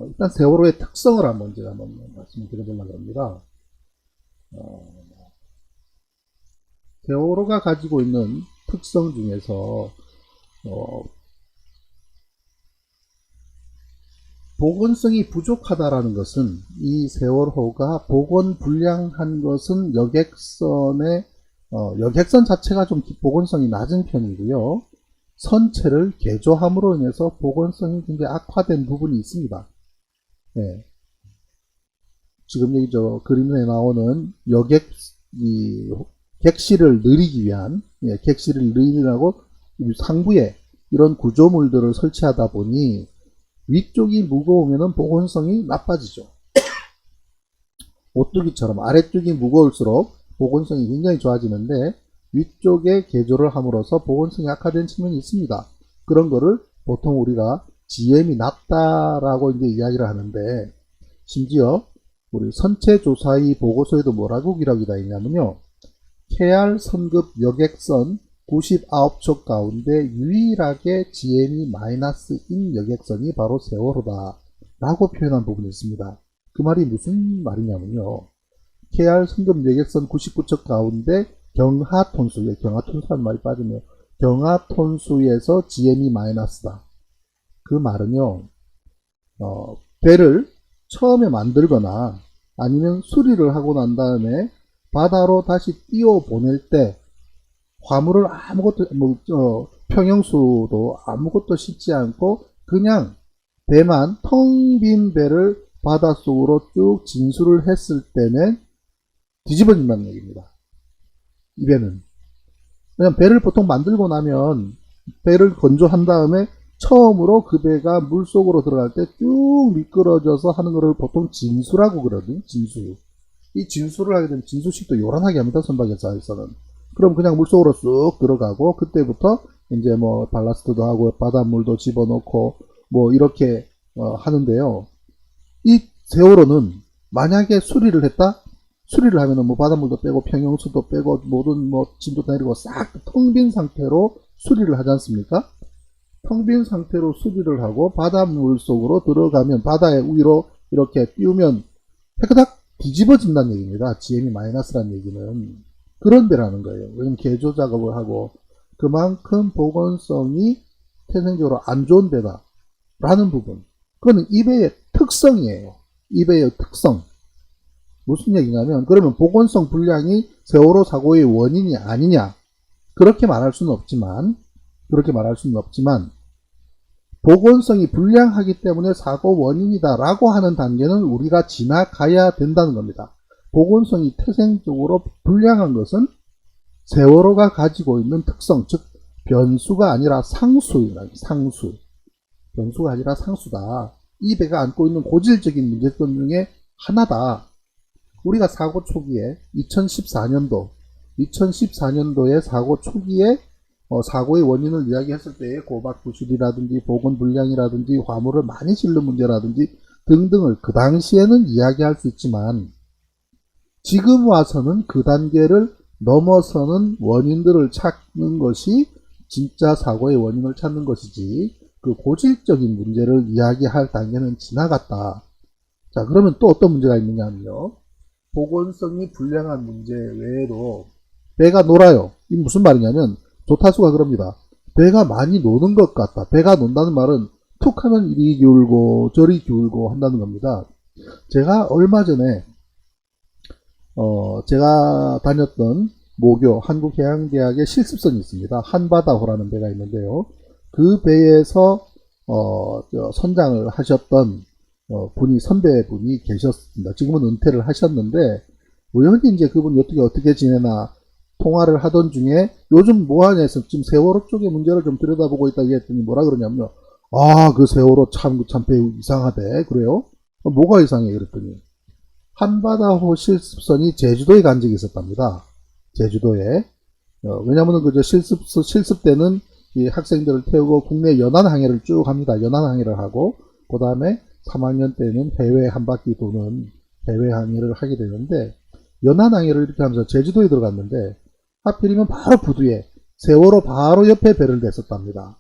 일단 세월호의 특성을 한번 제가 한번 말씀을 드려보려고 합니다. 세월호가 가지고 있는 특성 중에서 복원성이 부족하다라는 것은, 이 세월호가 복원 불량한 것은 여객선 자체가 좀 복원성이 낮은 편이고요. 선체를 개조함으로 인해서 복원성이 굉장히 악화된 부분이 있습니다. 예. 지금 여기 그림에 나오는 객실을 늘리기 위한, 객실을 늘리려고 상부에 이런 구조물들을 설치하다 보니 위쪽이 무거우면 복원성이 나빠지죠. 오뚜기처럼 아래쪽이 무거울수록 복원성이 굉장히 좋아지는데, 위쪽에 개조를 함으로써 복원성이 악화된 측면이 있습니다. 그런 거를 보통 우리가 GM이 낮다라고 이제 이야기를 하는데, 심지어 우리 선체조사의 보고서에도 뭐라고 기록이 되어 있냐면요, KR 선급 여객선 99척 가운데 유일하게 GM이 마이너스인 여객선이 바로 세월호다 라고 표현한 부분이 있습니다. 그 말이 무슨 말이냐면요, KR 선급 여객선 99척 가운데 경하톤수, 경하톤수라는 말이 빠지네요. 경하톤수에서 GM이 마이너스다. 그 말은요, 배를 처음에 만들거나 아니면 수리를 하고 난 다음에 바다로 다시 띄워 보낼 때 화물을 평형수도 아무것도 싣지 않고 그냥 배만, 텅 빈 배를 바닷속으로 쭉 진수를 했을 때는 뒤집어진다는 얘기입니다. 이 배는. 그냥 배를 보통 만들고 나면 배를 건조한 다음에 처음으로 그 배가 물속으로 들어갈 때 쭉 미끄러져서 하는 거를 보통 진수라고 그러거든요. 진수. 이 진수를 하게 되면, 진수식도 요란하게 합니다. 선박에서는. 그럼 그냥 물속으로 쑥 들어가고, 그때부터 이제 뭐 발라스트도 하고 바닷물도 집어넣고 뭐 이렇게 하는데요. 이 세월호는 만약에 수리를 했다? 수리를 하면은 뭐 바닷물도 빼고 평형수도 빼고 모든 뭐 짐도 내리고 싹 텅 빈 상태로 수리를 하지 않습니까? 텅 빈 상태로 수리를 하고 바닷물 속으로 들어가면, 바다의 위로 이렇게 띄우면 깨끗하게 뒤집어진다는 얘기입니다. GM이 마이너스라는 얘기는 그런 배라는 거예요. 왜냐면 개조 작업을 하고 그만큼 복원성이 태생적으로 안 좋은 배다 라는 부분, 그거는 이 배의 특성이에요. 이 배의 특성. 무슨 얘기냐면, 그러면 복원성 불량이 세월호 사고의 원인이 아니냐, 그렇게 말할 수는 없지만 복원성이 불량하기 때문에 사고 원인이다 라고 하는 단계는 우리가 지나가야 된다는 겁니다. 복원성이 태생적으로 불량한 것은 세월호가 가지고 있는 특성, 즉 변수가 아니라 상수입니다. 상수. 변수가 아니라 상수다. 이 배가 안고 있는 고질적인 문제점 중에 하나다. 우리가 사고 초기에 2014년도에 사고 초기에 사고의 원인을 이야기했을 때에 고박 부실이라든지 복원 불량이라든지 화물을 많이 실는 문제라든지 등등을 그 당시에는 이야기할 수 있지만, 지금 와서는 그 단계를 넘어서는 원인들을 찾는 것이 진짜 사고의 원인을 찾는 것이지, 그 고질적인 문제를 이야기할 단계는 지나갔다. 자, 그러면 또 어떤 문제가 있느냐면요, 복원성이 불량한 문제 외에도 배가 놀아요. 이게 무슨 말이냐면, 조타수가 그럽니다. 배가 많이 노는 것 같다. 배가 논다는 말은 툭 하면 이리 기울고 저리 기울고 한다는 겁니다. 제가 얼마 전에 제가 다녔던 모교 한국해양대학의 실습선이 있습니다. 한바다호라는 배가 있는데요. 그 배에서 선장을 하셨던 선배분이 계셨습니다. 지금은 은퇴를 하셨는데, 우연히 이제 그분이 어떻게 지내나 통화를 하던 중에 요즘 뭐하냐 해서 지금 세월호 쪽의 문제를 좀 들여다보고 있다 했더니 뭐라 그러냐면요, 그 세월호 참 배우 이상하대. 그래요? 뭐가 이상해? 그랬더니 한바다호 실습선이 제주도에 간 적이 있었답니다. 제주도에. 왜냐면은 그저 실습 때는 이 학생들을 태우고 국내 연안 항해를 쭉 합니다. 연안 항해를 하고, 그 다음에 3학년 때는 해외 한 바퀴 도는 해외 항해를 하게 되는데, 연안 항해를 이렇게 하면서 제주도에 들어갔는데, 하필이면 바로 부두에 세월호 바로 옆에 배를 댔었답니다.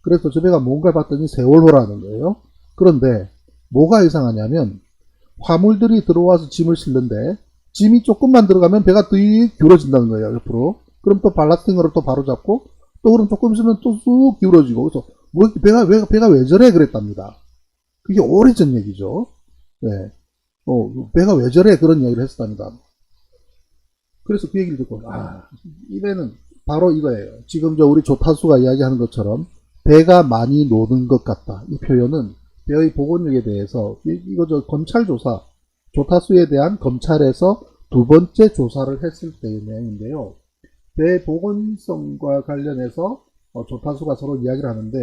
그래서 저 배가 뭔가를 봤더니 세월호라는 거예요. 그런데 뭐가 이상하냐면 화물들이 들어와서 짐을 실는데 짐이 조금만 들어가면 배가 더 기울어진다는 거예요. 옆으로. 그럼 또 발라스팅으로 또 바로 잡고 또 그럼 조금 있으면 또 쑥 기울어지고 그래서 뭐 배가 왜 저래 그랬답니다. 그게 오래전 얘기죠. 네. 배가 왜 저래 그런 얘기를 했었답니다. 그래서 그 얘기를 듣고 이 배는 바로 이거예요. 지금 우리 조타수가 이야기하는 것처럼 배가 많이 노는 것 같다. 이 표현은 배의 복원력에 대해서 이거 검찰 조사 조타수에 대한 검찰에서 두 번째 조사를 했을 때의 내용인데요. 배 복원성과 관련해서 조타수가 서로 이야기를 하는데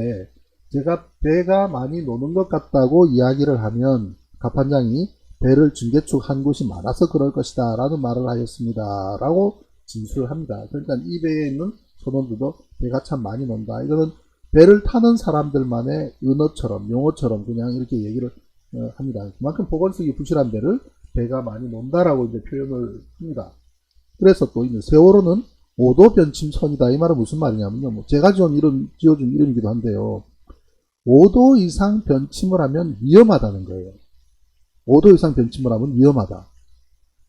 제가 배가 많이 노는 것 같다고 이야기를 하면 갑판장이 배를 중개축 한 곳이 많아서 그럴 것이다 라는 말을 하였습니다 라고 진술을 합니다. 그러니까 이 배에 있는 선원들도 배가 참 많이 논다. 이거는 배를 타는 사람들만의 은어처럼 용어처럼 그냥 이렇게 얘기를 합니다. 그만큼 복원성이 부실한 배가 많이 논다라고 이제 표현을 합니다. 그래서 또 이제 세월호는 5도 변침선이다. 이 말은 무슨 말이냐면요. 제가 지어준 이름이기도 한데요. 5도 이상 변침을 하면 위험하다는 거예요. 5도 이상 변침을 하면 위험하다.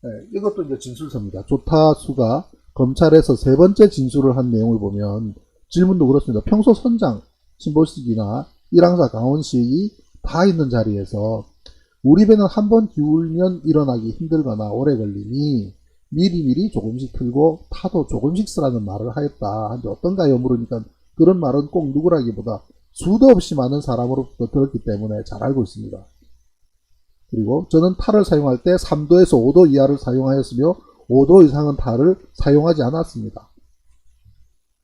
네, 이것도 이제 진술서입니다. 조타수가 검찰에서 세 번째 진술을 한 내용을 보면 질문도 그렇습니다. 평소 선장, 신보식이나 일항사 강원식이 다 있는 자리에서 우리 배는 한번 기울면 일어나기 힘들거나 오래 걸리니 미리미리 조금씩 틀고 타도 조금씩 쓰라는 말을 하였다. 한데 어떤가요? 물으니까 그런 말은 꼭 누구라기보다 수도 없이 많은 사람으로부터 들었기 때문에 잘 알고 있습니다. 그리고 저는 탈을 사용할 때 3도에서 5도 이하를 사용하였으며 5도 이상은 탈을 사용하지 않았습니다.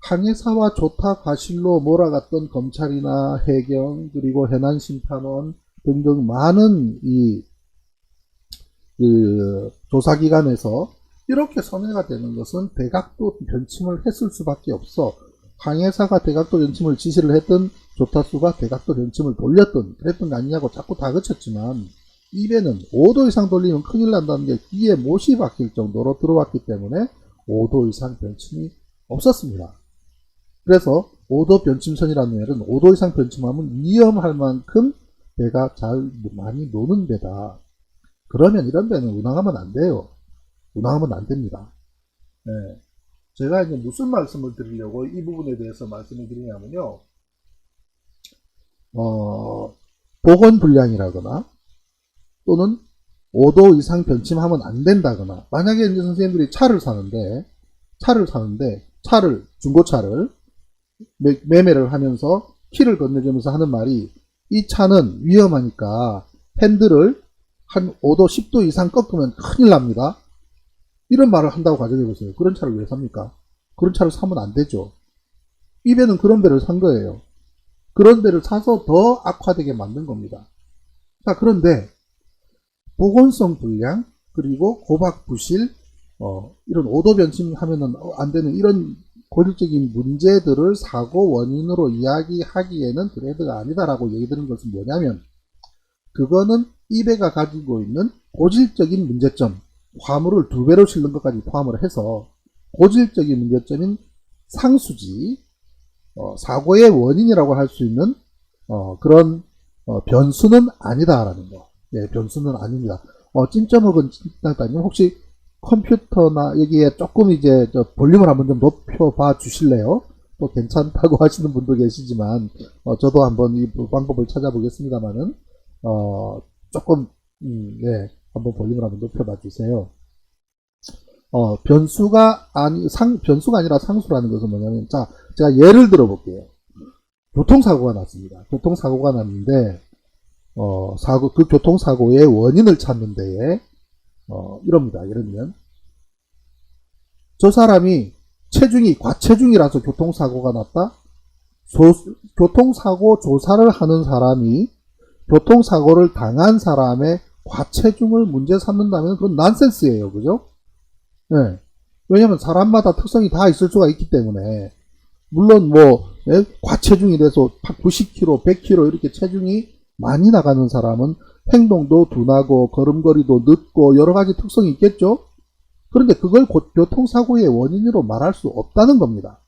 항해사와 조타 과실로 몰아갔던 검찰이나 해경 그리고 해난심판원 등등 많은 조사기관에서 이렇게 선회가 되는 것은 대각도 변침을 했을 수밖에 없어. 항해사가 대각도 변침을 지시를 했던 조타수가 대각도 변침을 돌렸던 그랬던 거 아니냐고 자꾸 다그쳤지만 이 배는 5도 이상 돌리면 큰일 난다는 게 귀에 못이 박힐 정도로 들어왔기 때문에 5도 이상 변침이 없었습니다. 그래서 5도 변침선이라는 말은 5도 이상 변침하면 위험할 만큼 배가 많이 노는 배다. 그러면 이런 배는 운항하면 안 돼요. 운항하면 안 됩니다. 네. 제가 이제 무슨 말씀을 드리려고 이 부분에 대해서 말씀을 드리냐면요. 복원 불량이라거나 또는 5도 이상 변침하면 안 된다거나 만약에 이제 선생님들이 중고차를 매매를 하면서 키를 건네주면서 하는 말이 이 차는 위험하니까 핸들을 한 5도 10도 이상 꺾으면 큰일 납니다. 이런 말을 한다고 가정해보세요. 그런 차를 왜 삽니까? 그런 차를 사면 안 되죠. 이 배는 그런 배를 산 거예요. 그런 배를 사서 더 악화되게 만든 겁니다. 자, 그런데 복원성 불량 그리고 고박 부실 이런 5도 변침하면은 안 되는 이런 고질적인 문제들을 사고 원인으로 이야기하기에는 그래도가 아니다라고 얘기 드는 것은 뭐냐면 그거는 이 배가 가지고 있는 고질적인 문제점 화물을 2배로 실는 것까지 포함을 해서 고질적인 문제점인 상수지 사고의 원인이라고 할 수 있는 그런 변수는 아니다라는 거. 예, 변수는 아닙니다. 찜쪄먹은 찜닭다님 혹시 컴퓨터나 여기에 조금 이제 볼륨을 한번 좀 높여봐 주실래요? 또 괜찮다고 하시는 분도 계시지만 저도 한번 이 방법을 찾아보겠습니다만은 조금 네, 한번 볼륨을 한번 높여봐 주세요. 변수가 아니라 상수라는 것은 뭐냐면 자 제가 예를 들어 볼게요. 교통사고가 났습니다. 교통사고가 났는데 그 교통사고의 원인을 찾는 데에 이럽니다. 예를 들면 저 사람이 체중이 과체중이라서 교통사고가 났다. 교통사고 조사를 하는 사람이 교통사고를 당한 사람의 과체중을 문제 삼는다면 그건 난센스예요. 그죠? 네. 왜냐면 사람마다 특성이 다 있을 수가 있기 때문에 물론 과체중이 돼서 90kg, 100kg 이렇게 체중이 많이 나가는 사람은 행동도 둔하고 걸음걸이도 늦고 여러가지 특성이 있겠죠. 그런데 그걸 교통사고의 원인으로 말할 수 없다는 겁니다.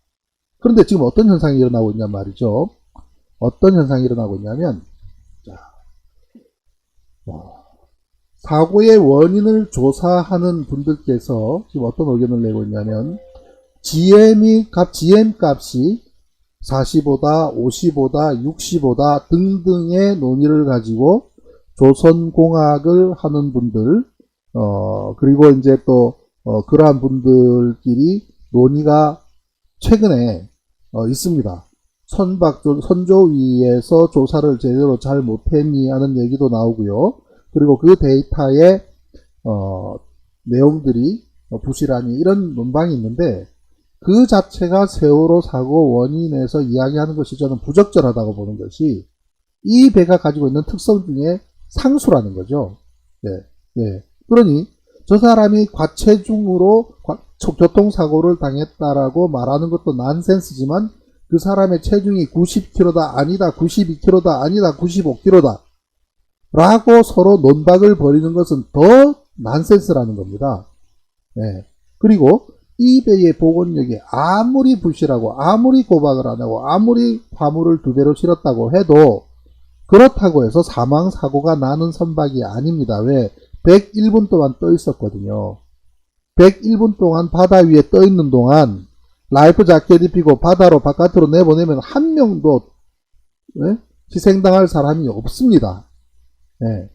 그런데 지금 어떤 현상이 일어나고 있냐 말이죠. 어떤 현상이 일어나고 있냐면 사고의 원인을 조사하는 분들께서 지금 어떤 의견을 내고 있냐면 GM 값이 40보다 50보다 60보다 등등의 논의를 가지고 조선공학을 하는 분들 그리고 이제 또 그러한 분들끼리 논의가 최근에 있습니다. 선조위에서 조사를 제대로 잘 못했니 하는 얘기도 나오고요. 그리고 그 데이터의 내용들이 부실하니 이런 논방이 있는데 그 자체가 세월호 사고 원인에서 이야기하는 것이 저는 부적절하다고 보는 것이 이 배가 가지고 있는 특성 중에 상수라는 거죠. 네, 네. 그러니 저 사람이 과체중으로 교통사고를 당했다라고 말하는 것도 난센스지만 그 사람의 체중이 90kg다 아니다 92kg다 아니다 95kg다 라고 서로 논박을 벌이는 것은 더 난센스라는 겁니다. 네. 그리고 이 배의 복원력이 아무리 부실하고 아무리 고박을 안 하고 아무리 화물을 2배로 실었다고 해도 그렇다고 해서 사망사고가 나는 선박이 아닙니다. 왜? 101분 동안 떠 있었거든요. 101분 동안 바다 위에 떠 있는 동안 라이프 자켓 입히고 바다로 바깥으로 내보내면 한 명도 희생당할 사람이 없습니다. 네.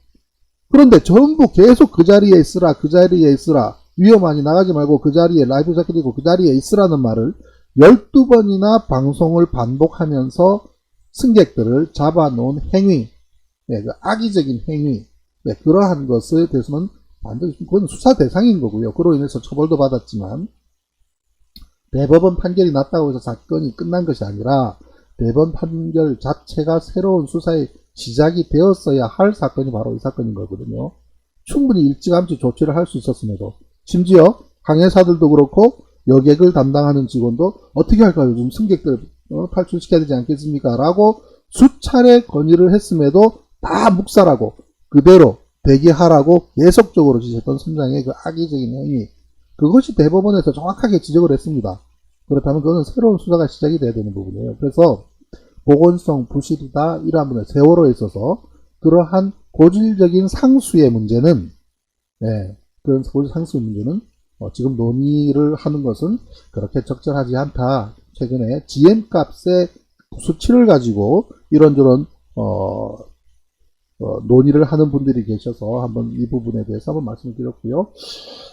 그런데 전부 계속 그 자리에 있으라 그 자리에 있으라 위험하니 나가지 말고 그 자리에 라이프 자켓 입고 그 자리에 있으라는 말을 12번이나 방송을 반복하면서 승객들을 잡아놓은 행위, 네, 그 악의적인 행위, 네, 그러한 것에 대해서는 반드시 그건 수사 대상인 거고요. 그로 인해서 처벌도 받았지만 대법원 판결이 났다고 해서 사건이 끝난 것이 아니라 대법원 판결 자체가 새로운 수사의 시작이 되었어야 할 사건이 바로 이 사건인 거거든요. 충분히 일찌감치 조치를 할 수 있었음에도 심지어 항해사들도 그렇고 여객을 담당하는 직원도 어떻게 할까요? 요즘 승객들 탈출시켜야 되지 않겠습니까? 라고 수차례 건의를 했음에도 다 묵살하고 그대로 대기하라고 계속적으로 지시했던 선장의 그 악의적인 행위, 그것이 대법원에서 정확하게 지적을 했습니다. 그렇다면 그거는 새로운 수사가 시작이 돼야 되는 부분이에요. 그래서 보건성 부실이다 이러한 부분에 세월호에 있어서 그러한 고질적인 상수의 문제는 그런 상수의 문제는 지금 논의를 하는 것은 그렇게 적절하지 않다. 최근에 GM값의 수치를 가지고 이런저런 논의를 하는 분들이 계셔서 한번 이 부분에 대해서 한번 말씀을 드렸고요.